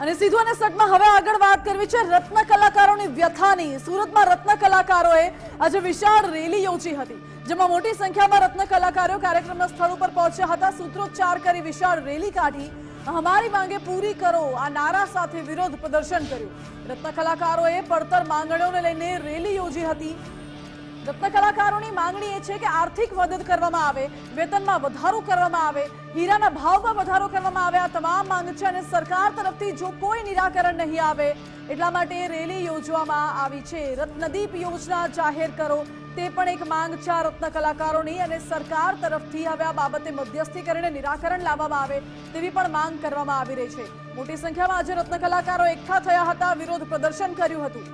અને સીધું અને સટમાં હવે આગળ વાત કરવી છે રત્ન કલાકારોની વ્યથાની। સુરતમાં રત્ન કલાકારોએ આજે વિશાળ રેલી યોજી હતી, જેમાં મોટી સંખ્યામાં રત્ન કલાકારો કાર્યક્રમના સ્થળ ઉપર પહોંચ્યા હતા। સૂત્રોચ્ચાર કરી વિશાળ રેલી કાઢી हमारी मांगे पूरी करो आ नारा साथे विरोध प्रदर्शन कर्યું। रत्न कलाकारोए પડતર માંગણીઓને લઈને રેલી યોજી હતી। रत्न कलाकारोनी मांगणी ए छे के आर्थिक मदद करवामां आवे, वेतनमां वधारो करवामां आवे, हीराना भावमां वधारो करवामां आवे। आ तमाम मांग छे अने सरकार तरफथी जो कोई निराकरण नहीं आवे એટલા માટે રેલી યોજવામાં આવી છે। રત્નદીપ યોજના જાહેર કરો તે પણ એક માંગ છે રત્ન કલાકારોની, અને સરકાર તરફથી હવે આ બાબતે મધ્યસ્થી કરીને નિરાકરણ લાવવામાં આવે તેવી પણ માંગ કરવામાં આવી રહી છે। મોટી સંખ્યામાં આજે રત્ન કલાકારો એકઠા થયા હતા, વિરોધ પ્રદર્શન કર્યું હતું।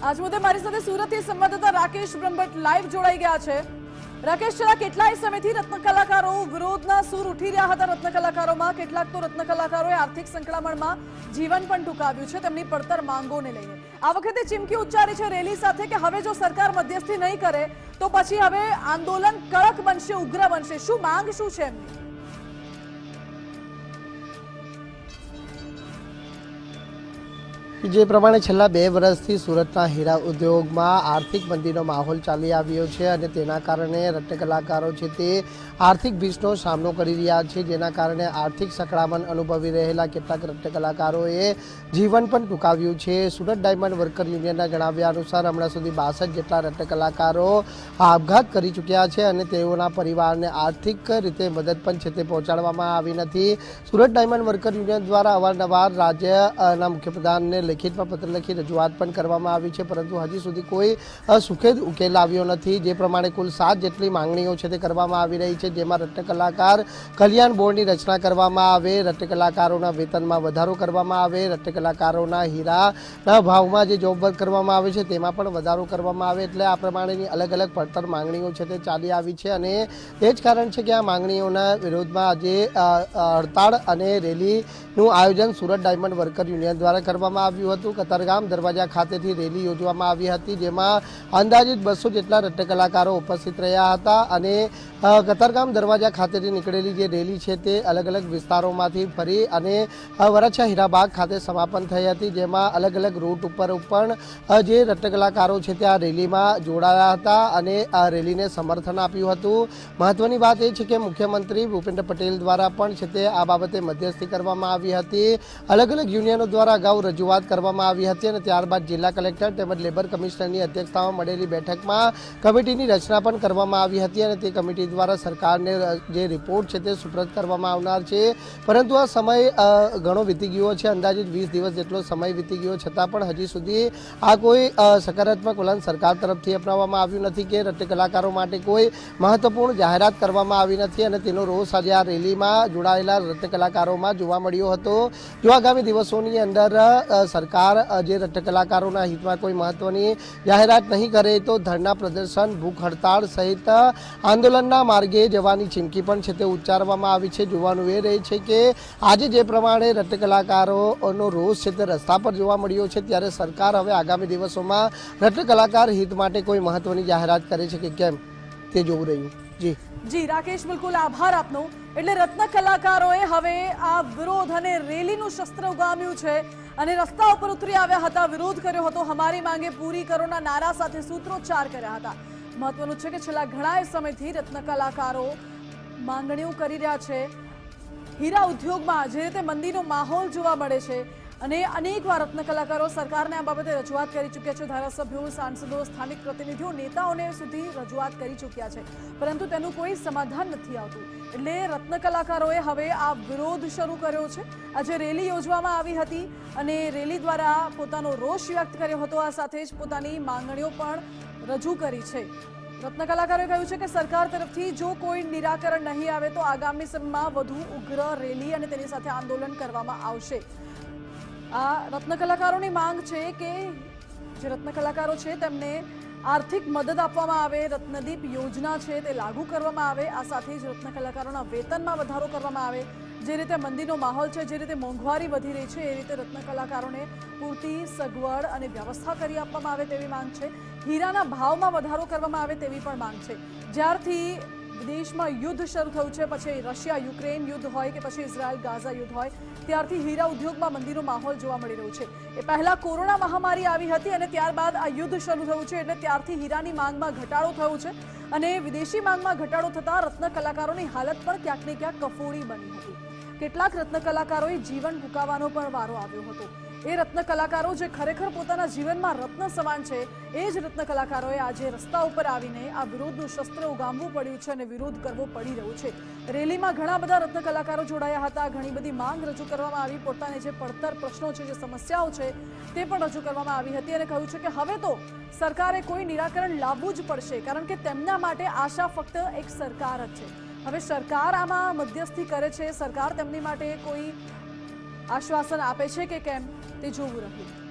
આજ મુદ્દે મારી સાથે સુરતથી સંવાદદાતા રાકેશ બ્રહ્મભટ્ટ લાઈવ જોડાઈ ગયા છે। राकेश, छेल्ला કેટલાય સમયથી રત્ન કલાકારો વિરોધના સૂર ઉઠી રહ્યા હતા। રત્ન કલાકારોમાં કેટલાક તો રત્ન કલાકારોએ આર્થિક સંકળામણમાં જીવન પણ ટૂંકાવ્યું છે તેમની પડતર માંગોને લઈને। આ વખતે ચીમકી ઉચ્ચારી છે રેલી સાથે કે હવે જો સરકાર મધ્યસ્થી નહીં કરે તો પછી હવે આંદોલન કડક બનશે, ઉગ્ર બનશે। શું માંગ શું છે એમની? જે પ્રમાણે છેલ્લા 2 વર્ષથી સુરતના હીરા ઉદ્યોગમાં આર્થિક મંદીનો માહોલ ચાલી આવ્યો છે અને તેના કારણે રત્ન કલાકારો છે તે આર્થિક ભીષનો સામનો કરી રહ્યા છે, જેના કારણે આર્થિક સંકળામણ અનુભવી રહેલા કેટલાક રત્ન કલાકારોએ જીવન પણ ટૂંકાવ્યું છે। સુરત ડાયમંડ વર્કર યુનિયનના જણાવ્યા અનુસાર હમણાં સુધી 62 જેટલા રત્ન કલાકારો આપઘાત કરી ચૂક્યા છે અને તેઓના પરિવારને આર્થિક રીતે મદદ પણ છે તે પહોંચાડવામાં આવી નથી। સુરત ડાયમંડ વર્કર યુનિયન દ્વારા અવારનવાર રાજ્યના મુખ્યપ્રધાનને લેખિતમાં પત્ર લખી રજૂઆત પણ કરવામાં આવી છે, પરંતુ હજી સુધી કોઈ સુખદ ઉકેલ આવ્યો નથી। જે પ્રમાણે કુલ 7 જેટલી માંગણીઓ છે તે કરવામાં આવી રહી છે, જેમાં રત્ન કલાકાર કલ્યાણ બોર્ડની રચના કરવામાં આવે, રત્ન કલાકારોના વેતનમાં વધારો કરવામાં આવે, રત્ન કલાકારોના હીરાના ભાવમાં જે જોબ વર્ક કરવામાં આવે છે તેમાં પણ વધારો કરવામાં આવે। એટલે આ પ્રમાણેની અલગ અલગ પડતર માંગણીઓ છે તે ચાલી આવી છે અને તે જ કારણ છે કે આ માંગણીઓના વિરોધમાં આજે હડતાળ અને રેલીનું આયોજન સુરત ડાયમંડ વર્કર યુનિયન દ્વારા કરવામાં આવ્યું હતું। કતારગામ દરવાજા ખાતેથી રેલી યોજવામાં આવી હતી, જેમાં અંદાજિત 200 જેટલા રત્ન કલાકારો ઉપસ્થિત રહ્યા હતા અને કતારગામ દરવાજા ખાતેથી નીકળેલી જે રેલી છે તે અલગ અલગ વિસ્તારોમાંથી ફરી અને વરાછા હીરાબાગ ખાતે સમાપન થઈ હતી, જેમાં અલગ અલગ રૂટ ઉપર પણ જે રત્ન કલાકારો છે તે આ રેલીમાં જોડાયા હતા અને આ રેલીને સમર્થન આપ્યું હતું। મહત્વની વાત એ છે કે મુખ્યમંત્રી ભૂપેન્દ્ર પટેલ દ્વારા પણ છે તે આ બાબતે મધ્યસ્થી કરવામાં આવી હતી। અલગ અલગ યુનિયનો દ્વારા અગાઉ રજૂઆત કરવામાં આવી હતી અને ત્યારબાદ જિલ્લા કલેક્ટર તેમજ લેબર કમિશનરની અધ્યક્ષતામાં મળેલી બેઠકમાં કમિટીની રચના પણ કરવામાં આવી હતી અને તે કમિટી દ્વારા સરકારને જે રિપોર્ટ છે તે સુપ્રત કરવામાં આવનાર છે, પરંતુ આ સમય ઘણો વીતી ગયો છે। અંદાજિત 20 દિવસ જેટલો સમય વીતી ગયો છતાં પણ હજી સુધી આ કોઈ સકારાત્મક વલણ સરકાર તરફથી અપનાવવામાં આવ્યું નથી કે રત્ન કલાકારો માટે કોઈ મહત્વપૂર્ણ જાહેરાત કરવામાં આવી નથી અને તેનો રોષ આજે આ રેલીમાં જોડાયેલા રત્ન કલાકારોમાં જોવા મળ્યો હતો। જો આગામી દિવસોની અંદર સરકાર જે રત્ન કલાકારોના હિતમાં કોઈ મહત્વની જાહેરાત નહીં કરે તો ધરણા પ્રદર્શન, ભૂખ હડતાળ સહિત આંદોલનના માર્ગે જવાની ચીમકી પણ છે તે ઉચ્ચારવામાં આવી છે। જોવાનું એ રહે છે કે આજે જે પ્રમાણે રત્ન કલાકારોનો રોષ છે તે રસ્તા પર જોવા મળ્યો છે, ત્યારે સરકાર હવે આગામી દિવસોમાં રત્ન કલાકાર હિત માટે કોઈ મહત્વની જાહેરાત કરે છે કે કેમ તે જોવું રહ્યું। જી રાકેશ, બિલકુલ આભાર આપનો। એટલે રત્ન કલાકારોએ હવે આ વિરોધ અને રેલીનું શસ્ત્ર ઉગામ્યું છે અને રસ્તા ઉપર ઉતરી આવ્યા હતા, વિરોધ કર્યો હતો। હમારી માંગે પૂરી કરોના નારા સાથે સૂત્રોચ્ચાર કર્યા હતા। મહત્વનું છે કે છેલ્લા ઘણા સમયથી રત્ન કલાકારો માંગણીઓ કરી રહ્યા છે। હીરા ઉદ્યોગમાં જે રીતે મંદીનો માહોલ જોવા મળે છે અને અનેકવાર રત્ન કલાકારો સરકારને આ બાબતે રજૂઆત કરી ચૂક્યા છે। ધારાસભ્યો, સાંસદો, સ્થાનિક પ્રતિનિધિઓ, નેતાઓને સુધી રજૂઆત કરી ચૂક્યા છે, પરંતુ તેનું કોઈ સમાધાન નથી આવતું। એટલે રત્ન કલાકારોએ હવે આ વિરોધ શરૂ કર્યો છે। આજે રેલી યોજવામાં આવી હતી અને રેલી દ્વારા પોતાનો રોષ વ્યક્ત કર્યો હતો, આ સાથે જ પોતાની માંગણીઓ પણ રજૂ કરી છે। રત્ન કલાકારોએ કહ્યું છે કે સરકાર તરફથી જો કોઈ નિરાકરણ નહીં આવે તો આગામી સમયમાં વધુ ઉગ્ર રેલી અને તેની સાથે આંદોલન કરવામાં આવશે। આ રત્ન કલાકારોની માંગ છે કે જે રત્ન કલાકારો છે તેમને આર્થિક મદદ આપવામાં આવે, રત્નદીપ યોજના છે તે લાગુ કરવામાં આવે, આ સાથે જ રત્ન કલાકારોના વેતનમાં વધારો કરવામાં આવે। જે રીતે મંદીનો માહોલ છે, જે રીતે મોંઘવારી વધી રહી છે, એ રીતે રત્ન કલાકારોને પૂરતી સગવડ અને વ્યવસ્થા કરી આપવામાં આવે તેવી માંગ છે। હીરાના ભાવમાં વધારો કરવામાં આવે તેવી પણ માંગ છે। જ્યારથી વિદેશમાં યુદ્ધ શરૂ થયું છે, પછી રશિયા યુક્રેન યુદ્ધ હોય કે પછી ઇઝરાયલ ગાઝા યુદ્ધ હોય, ત્યારથી હીરા ઉદ્યોગમાં મંદીનો માહોલ જોવા મળી રહ્યો છે. એ પહેલા કોરોના મહામારી આવી હતી અને ત્યારબાદ આ યુદ્ધ શરૂ થયું છે, એટલે ત્યારથી હીરાની માંગમાં ઘટાડો થયો છે અને વિદેશી માંગમાં ઘટાડો થતાં રત્ન કલાકારોની હાલત પણ ક્યાંક ને ક્યાંક કફોડી બની હતી. કેટલાક રત્ન કલાકારોએ જીવન ટૂંકાવવાનો પણ વારો આવ્યો હતો. એ રત્ન કલાકારો જે ખરેખર પોતાના જીવનમાં રત્ન સમાન છે, એ જ રત્ન કલાકારોએ આજે રસ્તા ઉપર આવીને આ વિરોધનું શસ્ત્ર ઉગામવું પડ્યું છે અને વિરોધ કરવો પડી રહ્યો છે. રેલીમાં ઘણા બધા રત્ન કલાકારો જોડાયા હતા, ઘણી બધી માંગ રજૂ કરવામાં આવી, પોતાને જે પડતર પ્રશ્નો છે, જે સમસ્યાઓ છે તે પણ રજૂ કરવામાં આવી હતી અને કહ્યું છે કે હવે તો સરકારે કોઈ નિરાકરણ લાવવું જ પડશે, કારણ કે તેમના માટે આશા ફક્ત એક સરકાર જ છે. હવે સરકાર આમાં મધ્યસ્થી કરે છે, સરકાર તેમની માટે કોઈ આશ્વાસન આપે છે કે કેમ તે જોવું રહ્યું.